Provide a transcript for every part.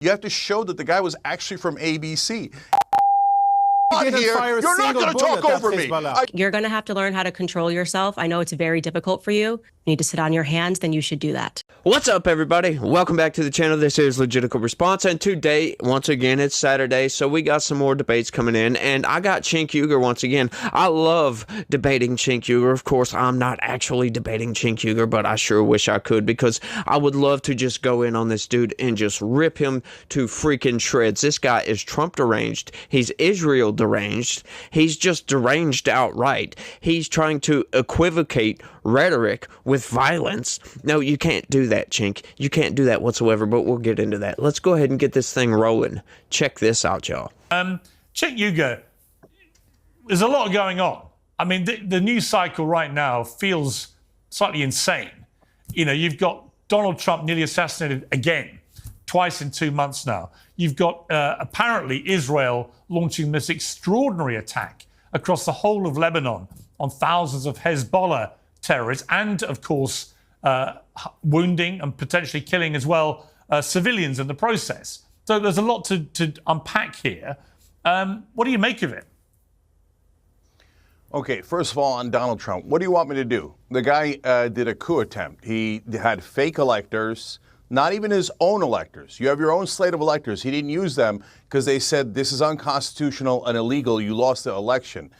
You have to show that the guy was actually from ABC. You're not going to talk over me. You're going to have to learn how to control yourself. I know it's very difficult for you. You need to sit on your hands, then you should do that. What's up, everybody? Welcome back to the channel. This is Legitical Response, and today, once again, it's Saturday, so we got some more debates coming in, and I got Cenk Uygur once again. I love debating Cenk Uygur. Of course, I'm not actually debating Cenk Uygur, but I sure wish I could, because I would love to just go in on this dude and just rip him to freaking shreds. This guy is Trump deranged. He's Israel deranged. He's just deranged outright. He's trying to equivocate rhetoric with violence. No, you can't do that, Cenk. You can't do that whatsoever, but we'll get into that. Let's go ahead and get this thing rolling. Check this out, y'all. Cenk Uygur, there's a lot going on. I mean, the news cycle right now feels slightly insane. You know, you've got Donald Trump nearly assassinated again, twice in 2 months now. You've got apparently Israel launching this extraordinary attack across the whole of Lebanon on thousands of Hezbollah terrorists, and of course wounding and potentially killing as well civilians in the process. So there's a lot to unpack here. What do you make of it? Okay, first of all, on Donald Trump, what do you want me to do? The guy did a coup attempt. He had fake electors, not even his own electors. You have your own slate of electors. He didn't use them because they said this is unconstitutional and illegal. You lost the election.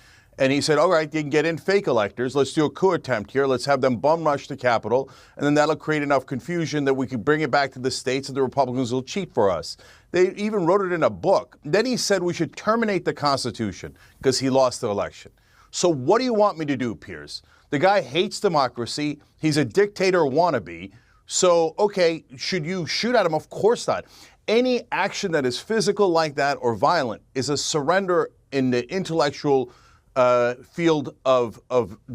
And he said, all right, you can get in fake electors. Let's do a coup attempt here. Let's have them bum rush the Capitol. And then that'll create enough confusion that we could bring it back to the states and the Republicans will cheat for us. They even wrote it in a book. Then he said we should terminate the Constitution because he lost the election. So what do you want me to do, Piers? The guy hates democracy. He's a dictator wannabe. So, okay, should you shoot at him? Of course not. Any action that is physical like that or violent is a surrender in the intellectual field of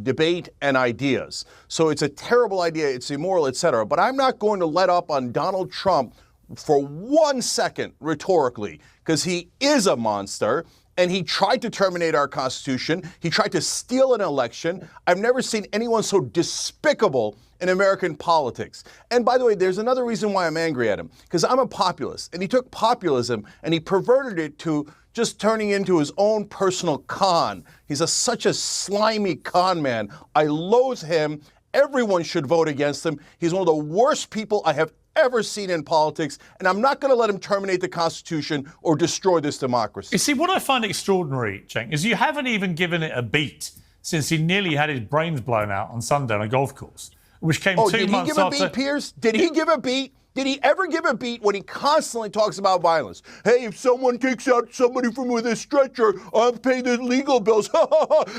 debate and ideas. So it's a terrible idea, it's immoral, etc. But I'm not going to let up on Donald Trump for 1 second rhetorically, because he is a monster and he tried to terminate our Constitution. He tried to steal an election. I've never seen anyone so despicable in American politics. And by the way, there's another reason why I'm angry at him, because I'm a populist, and he took populism and he perverted it to just turning into his own personal con. He's such a slimy con man. I loathe him. Everyone should vote against him. He's one of the worst people I have ever seen in politics, and I'm not going to let him terminate the Constitution or destroy this democracy. You see, what I find extraordinary, Cenk, is you haven't even given it a beat since he nearly had his brains blown out on Sunday on a golf course, which came 2 months after. Did he give a beat, Piers? Did he give a beat? Did he ever give a beat when he constantly talks about violence? Hey, if someone takes out somebody from with a stretcher, I'll pay the legal bills.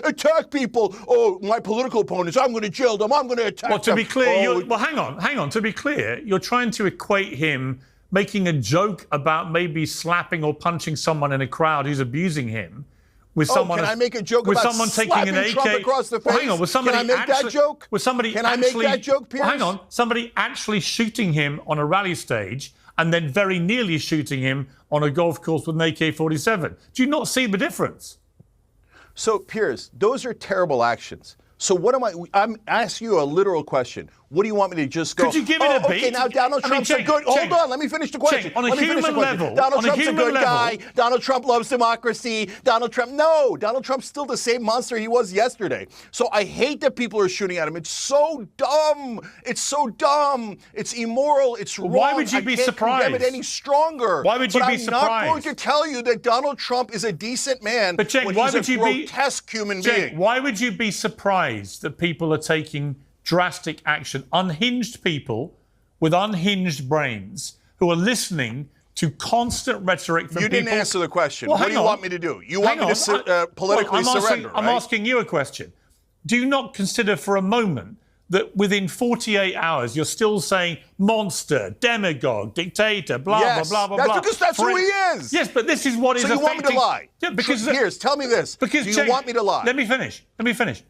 Attack people. Oh, my political opponents, I'm going to jail them. I'm going to attack them. Well, to be clear, well, hang on. To be clear, you're trying to equate him making a joke about maybe slapping or punching someone in a crowd who's abusing him with someone. Can I make a joke with about someone slapping taking an AK Trump across the face? Well, hang on, was somebody Can I make that joke? Was somebody Can I make that joke, Piers? Well, hang on, somebody actually shooting him on a rally stage and then very nearly shooting him on a golf course with an AK-47. Do you not see the difference? So, Piers, those are terrible actions. So what I'm asking you a literal question. What do you want me to just go? Could you give it a beat? Okay, now Donald Trump's a good... Hold on, let me finish the question. On a human level. Donald Trump's a good guy. Donald Trump loves democracy. Donald Trump's still the same monster he was yesterday. So I hate that people are shooting at him. It's so dumb. It's so dumb. It's immoral. It's wrong. Why would you be surprised? I can't condemn it any stronger. Why would you be surprised? I'm not going to tell you that Donald Trump is a decent man, but Cenk, when he's a grotesque human being. Why would you be surprised that people are taking drastic action? Unhinged people with unhinged brains who are listening to constant rhetoric from people. You didn't answer the question. Well, what do you want me to do? You want me to politically surrender, right? I'm asking you a question. Do you not consider for a moment that within 48 hours you're still saying monster, demagogue, dictator, blah, blah, blah, blah, blah? Because that's who he is. Yes, but this is what is affecting... So you want me to lie? Yeah, because... Piers, tell me this. Do you want me to lie? Let me finish.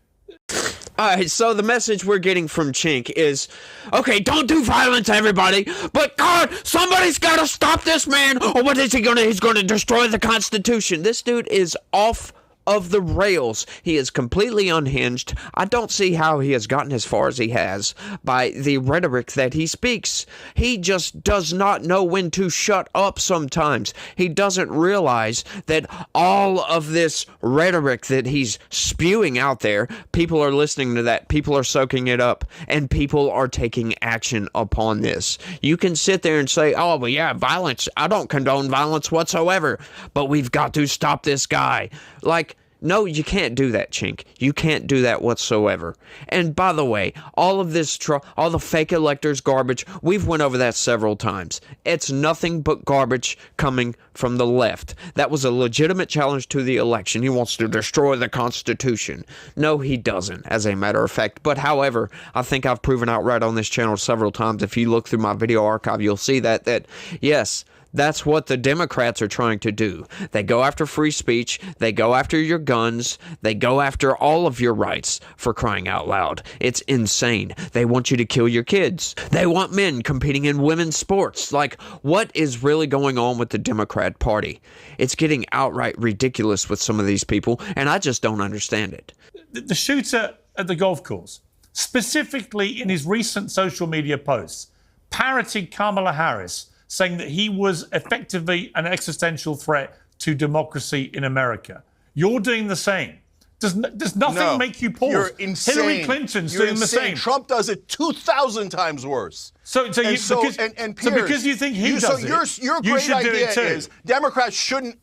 All right, so the message we're getting from Cenk is, okay, don't do violence, everybody, but God, somebody's got to stop this man, or what is he going to, he's going to destroy the Constitution. This dude is off of the rails. He is completely unhinged. I don't see how he has gotten as far as he has by the rhetoric that he speaks. He just does not know when to shut up sometimes. He doesn't realize that all of this rhetoric that he's spewing out there, people are listening to that, people are soaking it up, and people are taking action upon this. You can sit there and say, oh, well, yeah, violence. I don't condone violence whatsoever, but we've got to stop this guy. Like, no, you can't do that, Cenk. You can't do that whatsoever. And by the way, all of this, all the fake electors garbage, we've went over that several times. It's nothing but garbage coming from the left. That was a legitimate challenge to the election. He wants to destroy the Constitution. No, he doesn't, as a matter of fact. But however, I think I've proven outright on this channel several times. If you look through my video archive, you'll see that yes, that's what the Democrats are trying to do. They go after free speech. They go after your guns. They go after all of your rights, for crying out loud. It's insane. They want you to kill your kids. They want men competing in women's sports. Like, what is really going on with the Democrat Party? It's getting outright ridiculous with some of these people, and I just don't understand it. The shooter at the golf course, specifically in his recent social media posts, parroted Kamala Harris, saying that he was effectively an existential threat to democracy in America. You're doing the same. Does nothing make you pause? You're insane. Hillary Clinton's You're doing insane. the same. Trump does it 2,000 times worse. Because you think he does it, your you great should do idea it too. is Democrats shouldn't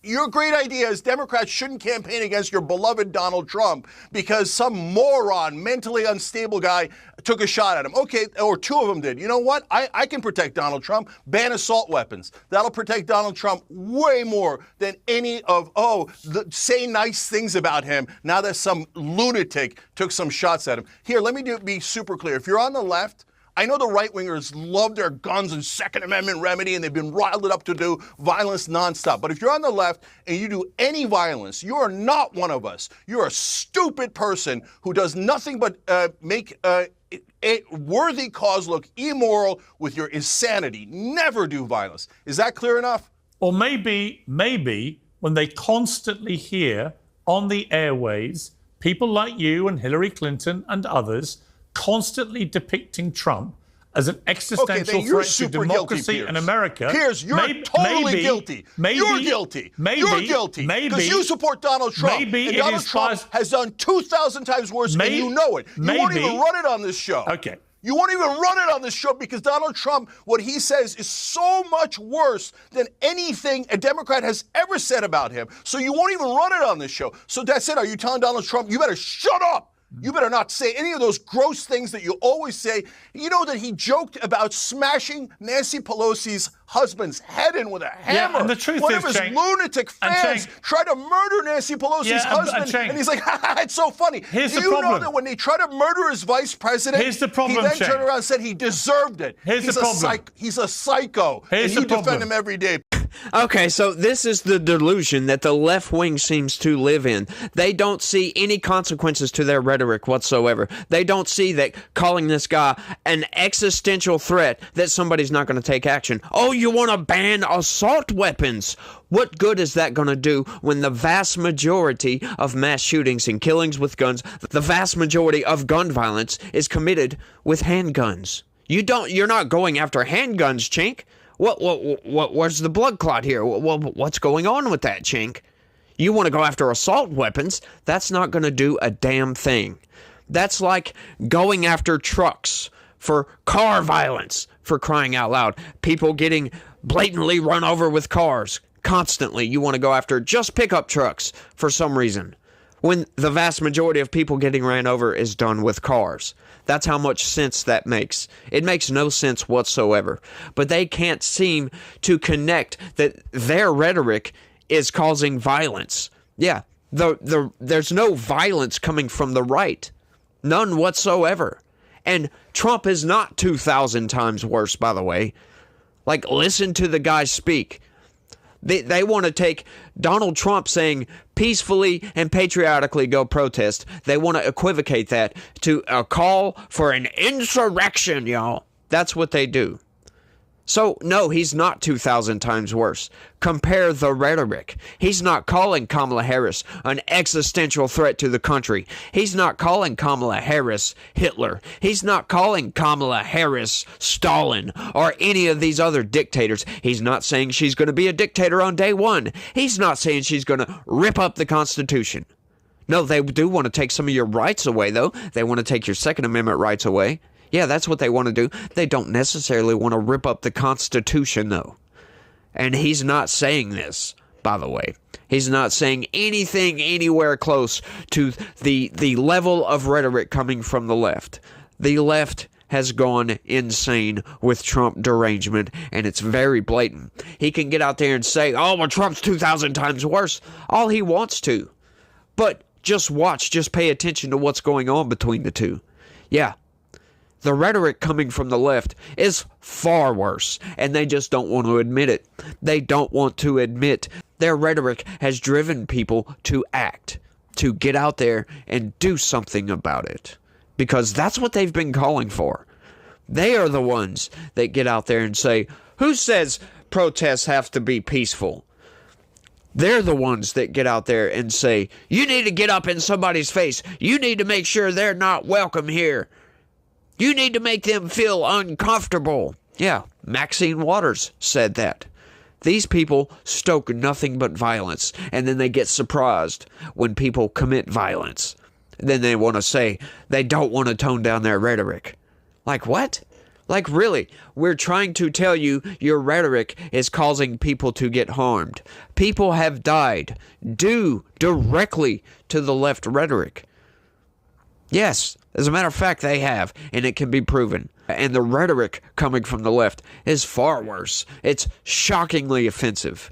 campaign against your beloved Donald Trump because some moron, mentally unstable guy took a shot at him. Okay, or two of them did. You know what? I can protect Donald Trump. Ban assault weapons. That'll protect Donald Trump way more than any of, say nice things about him now that some lunatic took some shots at him. Here, let me be super clear. If you're on the left, I know the right-wingers love their guns and Second Amendment remedy, and they've been riled up to do violence nonstop. But if you're on the left and you do any violence, you are not one of us. You're a stupid person who does nothing but make a worthy cause look immoral with your insanity. Never do violence. Is that clear enough? Or maybe when they constantly hear on the airways people like you and Hillary Clinton and others constantly depicting Trump as an existential threat to democracy in America. Piers, you're totally guilty. You're guilty. You're guilty. Because you support Donald Trump. And Donald Trump has done 2,000 times worse, and you know it. You won't even run it on this show. Okay. You won't even run it on this show because Donald Trump, what he says is so much worse than anything a Democrat has ever said about him. So you won't even run it on this show. So that's it. Are you telling Donald Trump, you better shut up? You better not say any of those gross things that you always say. You know that he joked about smashing Nancy Pelosi's husband's head in with a hammer. Yeah, and the truth One is, of his lunatic fans tried to murder Nancy Pelosi's husband, and he's like, it's so funny. Here's Do the you problem. know that when they tried to murder his vice president, Here's the problem, he then Cenk. turned around and said he deserved it. Here's the problem. He's a psycho, Here's and the you defend problem. him every day. Okay, so this is the delusion that the left wing seems to live in. They don't see any consequences to their rhetoric whatsoever. They don't see that calling this guy an existential threat, that somebody's not going to take action. Oh, you want to ban assault weapons? What good is that going to do when the vast majority of mass shootings and killings with guns, the vast majority of gun violence is committed with handguns? You're not going after handguns, Cenk. Where's the blood clot here? What's going on with that, Cenk? You want to go after assault weapons? That's not going to do a damn thing. That's like going after trucks for car violence, for crying out loud. People getting blatantly run over with cars constantly. You want to go after just pickup trucks for some reason, when the vast majority of people getting ran over is done with cars. That's how much sense that makes. It makes no sense whatsoever. But they can't seem to connect that their rhetoric is causing violence. Yeah, there's no violence coming from the right. None whatsoever. And Trump is not 2,000 times worse, by the way. Like, listen to the guy speak. They want to take Donald Trump saying peacefully and patriotically go protest. They want to equivocate that to a call for an insurrection, y'all. That's what they do. So, no, he's not 2,000 times worse. Compare the rhetoric. He's not calling Kamala Harris an existential threat to the country. He's not calling Kamala Harris Hitler. He's not calling Kamala Harris Stalin or any of these other dictators. He's not saying she's going to be a dictator on day one. He's not saying she's going to rip up the Constitution. No, they do want to take some of your rights away, though. They want to take your Second Amendment rights away. Yeah, that's what they want to do. They don't necessarily want to rip up the Constitution, though. And he's not saying this, by the way. He's not saying anything anywhere close to the level of rhetoric coming from the left. The left has gone insane with Trump derangement, and it's very blatant. He can get out there and say, oh, well, Trump's 2,000 times worse, all he wants to. But just watch, just pay attention to what's going on between the two. Yeah. The rhetoric coming from the left is far worse, and they just don't want to admit it. They don't want to admit their rhetoric has driven people to act, to get out there and do something about it, because that's what they've been calling for. They are the ones that get out there and say, who says protests have to be peaceful? They're the ones that get out there and say, you need to get up in somebody's face. You need to make sure they're not welcome here. You need to make them feel uncomfortable. Yeah, Maxine Waters said that. These people stoke nothing but violence, and then they get surprised when people commit violence. Then they want to say they don't want to tone down their rhetoric. Like what? Like really? We're trying to tell you your rhetoric is causing people to get harmed. People have died due directly to the left rhetoric. Yes, as a matter of fact, they have, and it can be proven. And the rhetoric coming from the left is far worse. It's shockingly offensive,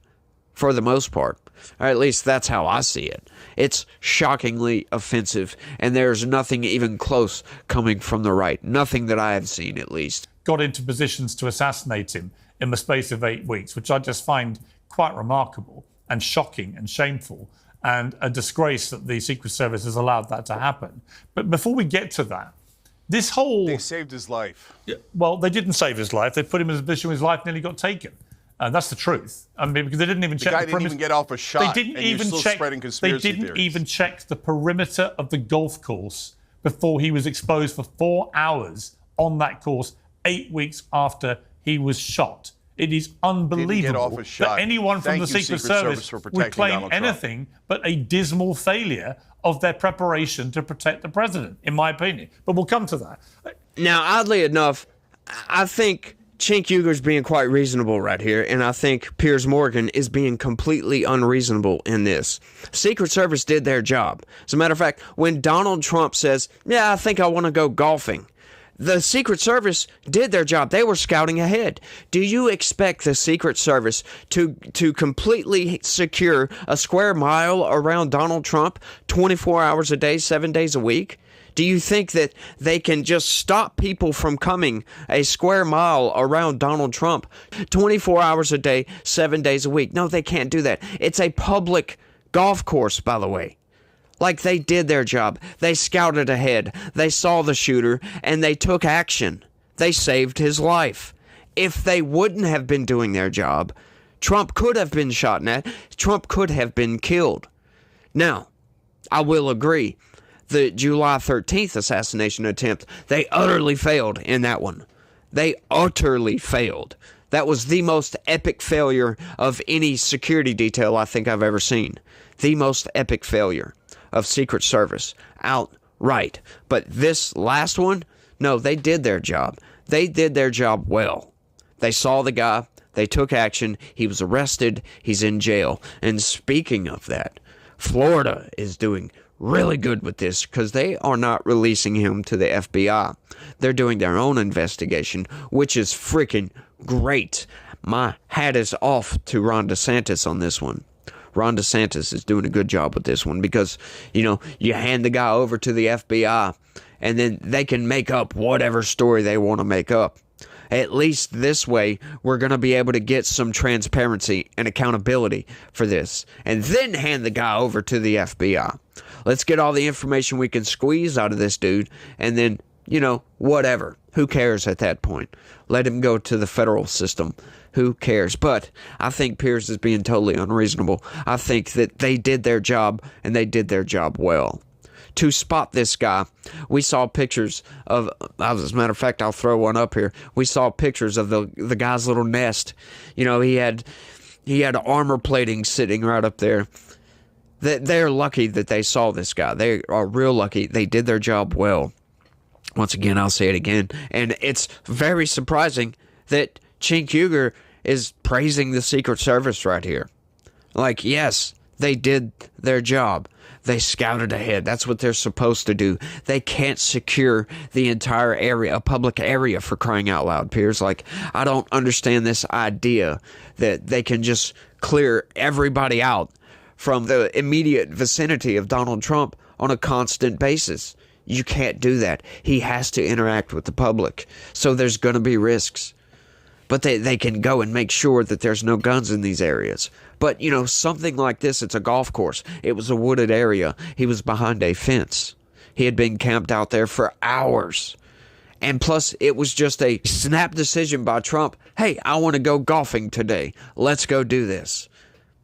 for the most part. Or at least that's how I see it. It's shockingly offensive, and there's nothing even close coming from the right. Nothing that I have seen, at least. Got into positions to assassinate him in the space of 8 weeks, which I just find quite remarkable and shocking and shameful, and a disgrace that the Secret Service has allowed that to happen. But before we get to that, this whole... They saved his life. Well, they didn't save his life. They put him in a position where his life nearly got taken. That's the truth. I mean, because they didn't even check the perimeter. Didn't even get off a shot. They didn't and even you're still check. Spreading conspiracy they didn't theories. even check the perimeter of the golf course before he was exposed for 4 hours on that course 8 weeks after he was shot. It is unbelievable that anyone from the Secret Service would claim anything but a dismal failure of their preparation to protect the president, in my opinion. But we'll come to that. Now, oddly enough, I think Cenk Uygur's being quite reasonable right here, and I think Piers Morgan is being completely unreasonable in this. Secret Service did their job. As a matter of fact, when Donald Trump says, yeah, I think I want to go golfing, the Secret Service did their job. They were scouting ahead. Do you expect the Secret Service to completely secure a square mile around Donald Trump 24 hours a day, 7 days a week? Do you think that they can just stop people from coming a square mile around Donald Trump 24 hours a day, 7 days a week? No, they can't do that. It's a public golf course, by the way. Like, they did their job. They scouted ahead. They saw the shooter, and they took action. They saved his life. If they wouldn't have been doing their job, Trump could have been shot at. Trump could have been killed. Now, I will agree, the July 13th assassination attempt, they utterly failed in that one. They utterly failed. That was the most epic failure of any security detail I think I've ever seen. The most epic failure of Secret Service outright. But this last one, no, they did their job. They did their job well. They saw the guy. They took action. He was arrested. He's in jail. And speaking of that, Florida is doing really good with this because they are not releasing him to the FBI. They're doing their own investigation, which is freaking great. My hat is off to Ron DeSantis on this one. Ron DeSantis is doing a good job with this one because, you know, you hand the guy over to the FBI and then they can make up whatever story they want to make up. At least this way, we're going to be able to get some transparency and accountability for this. And then hand the guy over to the FBI. Let's get all the information we can squeeze out of this dude and then, you know, whatever. Who cares at that point? Let him go to the federal system. Who cares? But I think Piers is being totally unreasonable. I think that they did their job, and they did their job well. To spot this guy, we saw pictures of, as a matter of fact, I'll throw one up here. We saw pictures of the guy's little nest. You know, he had armor plating sitting right up there. They're lucky that they saw this guy. They are real lucky. They did their job well. Once again, I'll say it again. And it's very surprising that Cenk Uygur is praising the Secret Service right here. Like, yes, they did their job. They scouted ahead. That's what they're supposed to do. They can't secure the entire area, a public area, for crying out loud, Piers. Like, I don't understand this idea that they can just clear everybody out from the immediate vicinity of Donald Trump on a constant basis. You can't do that. He has to interact with the public. So there's going to be risks. But they can go and make sure that there's no guns in these areas. But, you know, something like this, it's a golf course. It was a wooded area. He was behind a fence. He had been camped out there for hours. And plus, it was just a snap decision by Trump. Hey, I want to go golfing today. Let's go do this.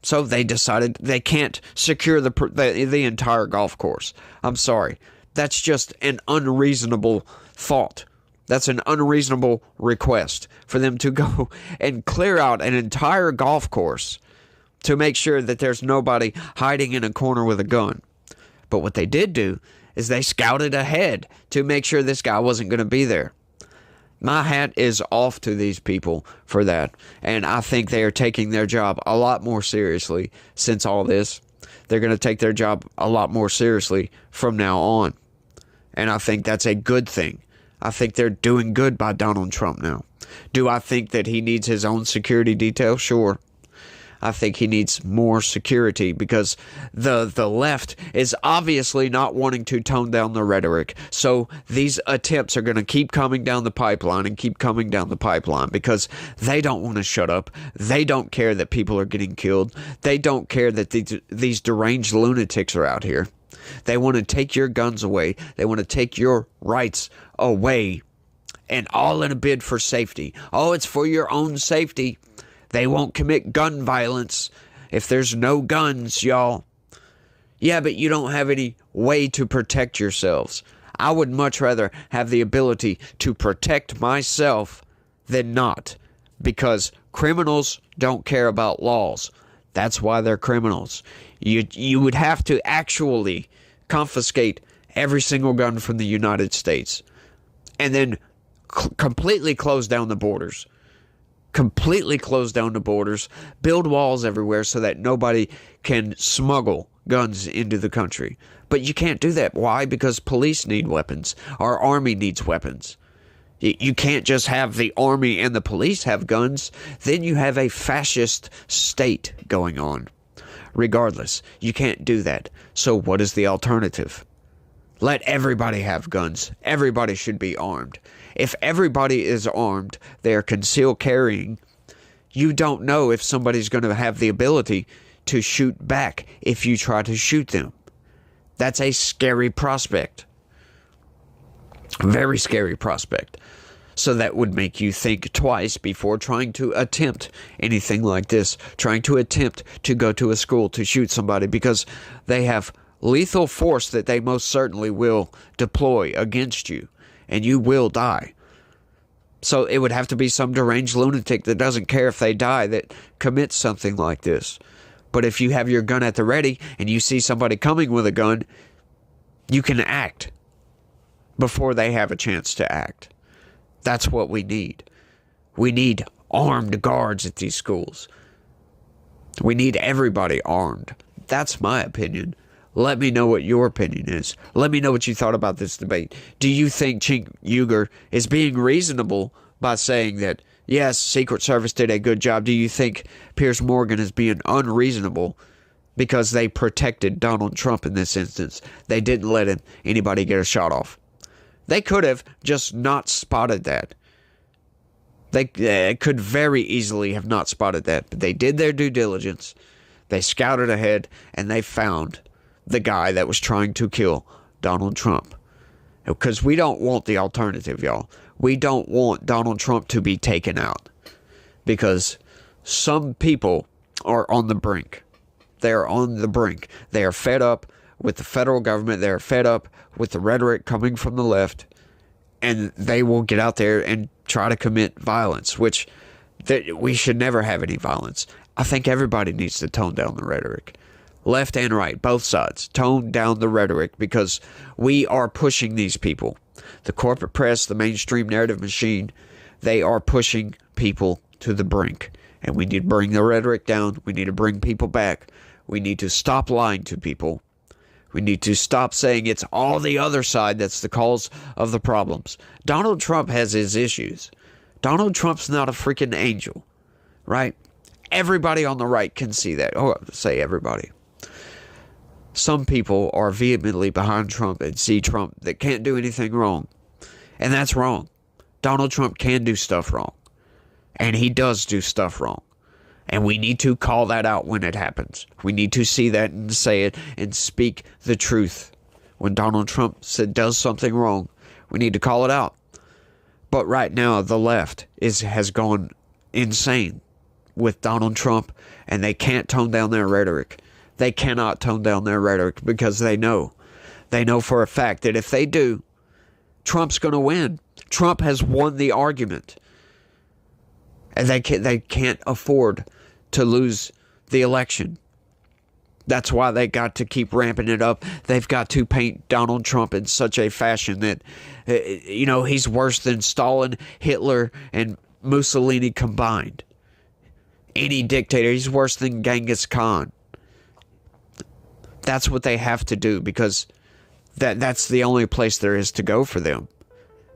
So they decided they can't secure the entire golf course. I'm sorry. That's just an unreasonable thought. That's an unreasonable request for them to go and clear out an entire golf course to make sure that there's nobody hiding in a corner with a gun. But what they did do is they scouted ahead to make sure this guy wasn't going to be there. My hat is off to these people for that. And I think they are taking their job a lot more seriously since all this. They're going to take their job a lot more seriously from now on. And I think that's a good thing. I think they're doing good by Donald Trump now. Do I think that he needs his own security detail? Sure. I think he needs more security because the left is obviously not wanting to tone down the rhetoric. So these attempts are going to keep coming down the pipeline and keep coming down the pipeline because they don't want to shut up. They don't care that people are getting killed. They don't care that these deranged lunatics are out here. They want to take your guns away. They want to take your rights away. And all in a bid for safety. Oh, it's for your own safety. They won't commit gun violence if there's no guns, y'all. Yeah, but you don't have any way to protect yourselves. I would much rather have the ability to protect myself than not. Because criminals don't care about laws. That's why they're criminals. You would have to actually confiscate every single gun from the United States. And then completely close down the borders. Completely close down the borders. Build walls everywhere so that nobody can smuggle guns into the country. But you can't do that. Why? Because police need weapons. Our army needs weapons. You can't just have the army and the police have guns. Then you have a fascist state going on. Regardless, you can't do that. So what is the alternative? Let everybody have guns. Everybody should be armed. If everybody is armed, they are concealed carrying. You don't know if somebody's going to have the ability to shoot back if you try to shoot them. That's a scary prospect. Very scary prospect. So that would make you think twice before trying to attempt anything like this. Trying to attempt to go to a school to shoot somebody because they have lethal force that they most certainly will deploy against you. And you will die. So it would have to be some deranged lunatic that doesn't care if they die that commits something like this. But if you have your gun at the ready and you see somebody coming with a gun, you can act before they have a chance to act. That's what we need. We need armed guards at these schools. We need everybody armed. That's my opinion. Let me know what your opinion is. Let me know what you thought about this debate. Do you think Cenk Uygur is being reasonable by saying that, yes, Secret Service did a good job? Do you think Piers Morgan is being unreasonable because they protected Donald Trump in this instance? They didn't let anybody get a shot off. They could have just not spotted that. They could very easily have not spotted that. But they did their due diligence. They scouted ahead and they found the guy that was trying to kill Donald Trump. Because we don't want the alternative, y'all. we don't want Donald Trump to be taken out, because some people are on the brink. They are on the brink. They are fed up with the federal government. They are fed up with the rhetoric coming from the left, and they will get out there and try to commit violence, which we should never have any violence. I think everybody needs to tone down the rhetoric. Left and right, both sides, tone down the rhetoric, because we are pushing these people. The corporate press, the mainstream narrative machine, they are pushing people to the brink. And we need to bring the rhetoric down. We need to bring people back. We need to stop lying to people. We need to stop saying it's all the other side that's the cause of the problems. Donald Trump has his issues. Donald Trump's not a freaking angel, right? Everybody on the right can see that. Oh, say everybody. Some people are vehemently behind Trump and see Trump that can't do anything wrong. And that's wrong. Donald Trump can do stuff wrong. And he does do stuff wrong. And we need to call that out when it happens. We need to see that and say it and speak the truth. When Donald Trump does something wrong, we need to call it out. But right now, the left has gone insane with Donald Trump, and they can't tone down their rhetoric. They cannot tone down their rhetoric because they know for a fact that if they do, Trump's going to win. Trump has won the argument. And they can't afford to lose the election. That's why they got to keep ramping it up. They've got to paint Donald Trump in such a fashion that, he's worse than Stalin, Hitler, and Mussolini combined. Any dictator, he's worse than Genghis Khan. That's what they have to do, because that's the only place there is to go for them.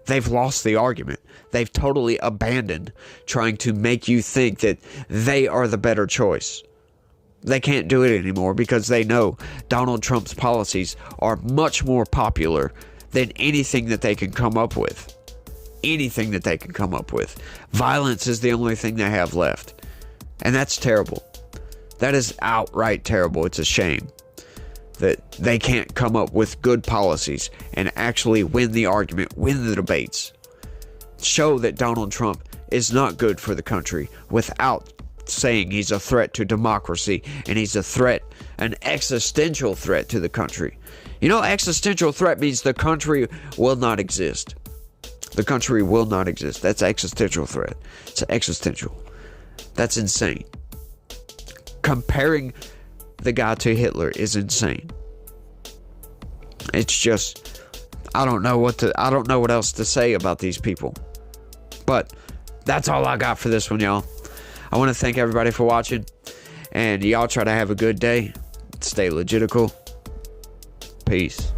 They've lost the argument. They've totally abandoned trying to make you think that they are the better choice. They can't do it anymore because they know Donald Trump's policies are much more popular than anything that they can come up with. Anything that they can come up with. Violence is the only thing they have left. And that's terrible. That is outright terrible. It's a shame that they can't come up with good policies and actually win the argument, win the debates. Show that Donald Trump is not good for the country without saying he's a threat to democracy and he's a threat, an existential threat to the country. Existential threat means the country will not exist. The country will not exist. That's existential threat. It's existential. That's insane. Comparing the guy to Hitler is insane. It's just, I don't know what else to say about these people. But that's all I got for this one, y'all. I want to thank everybody for watching, and y'all try to have a good day. Stay legitical. Peace.